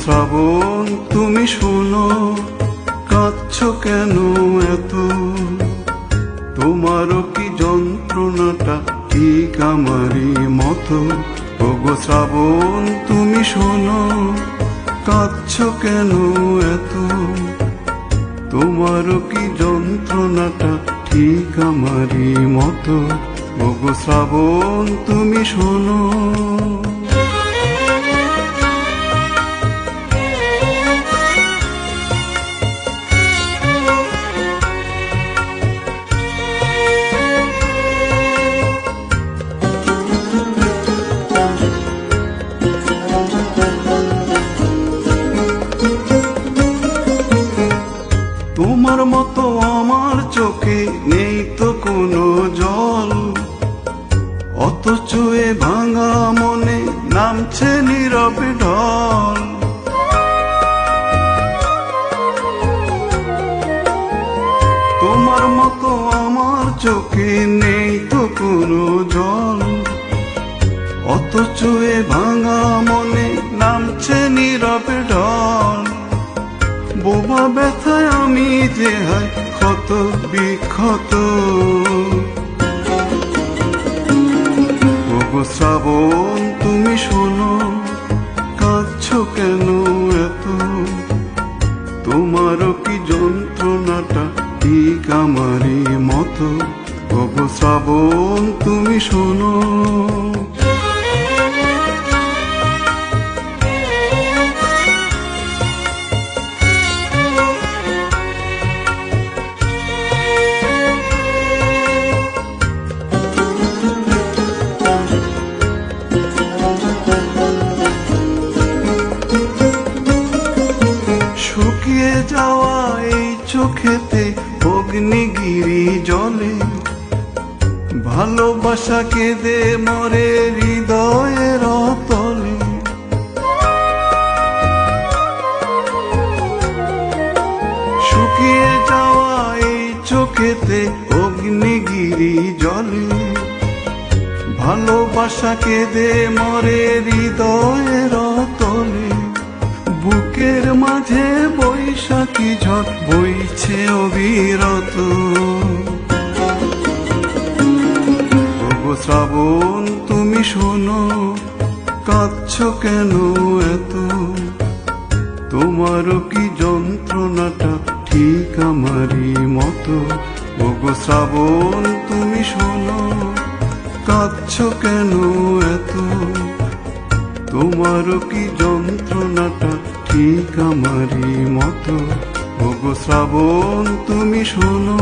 শ্রাবণ তুমি শোনো, কাঁদছো কেন এত? তোমারও কি যন্ত্রণাটা ঠিক আমারই মতো? ওগো শ্রাবণ তুমি শোনো, কাঁদছো কেন এত? তোমারও কি যন্ত্রণাটা ঠিক আমারই মতো? ওগো শ্রাবণ তুমি শোনো। তোমার মতো আমার চোখে নেই তো কোনো জল, অথচ এ ভাঙা মনে নামছে নীরবে ঢল। তোমার মতো আমার চোখে নেই তো কোনো জল, অথচ এ ভাঙা মনে নামছে নীরবে ঢল। বোমা ব্যথায় আমি যে হয় ক্ষত বিক্ষত। ওগো শ্রাবণ তুমি শোনো, কাঁদছো কেন এত? তোমারও কি যন্ত্রণাটা ঠিক আমারই মতো? ওগো শ্রাবণ তুমি শোনো। শুকিয়ে যাওয়া এই চোখেতে অগ্নিগিরি জলে, ভালোবাসা কেঁদে মরে হৃদয়ের তলে। শুকিয়ে যাওয়া এই চোখেতে অগ্নিগিরি জলে, ভালোবাসা কেঁদে মরে হৃদয়ের তলে। বুকের মাঝে বৈশাখী ঝড় বইছে অবিরত। ওগো শ্রাবণ তুমি শোনো, কাঁদছো কেন এত? তোমারও কি যন্ত্রণাটা ঠিক আমারই মতো? ওগো শ্রাবণ তুমি শোনো, কাঁদছো কেন এত? তোমারও কি যন্ত্রণাটা ঠিক আমারই মতো? ওগো শ্রাবণ তুমি শোনো।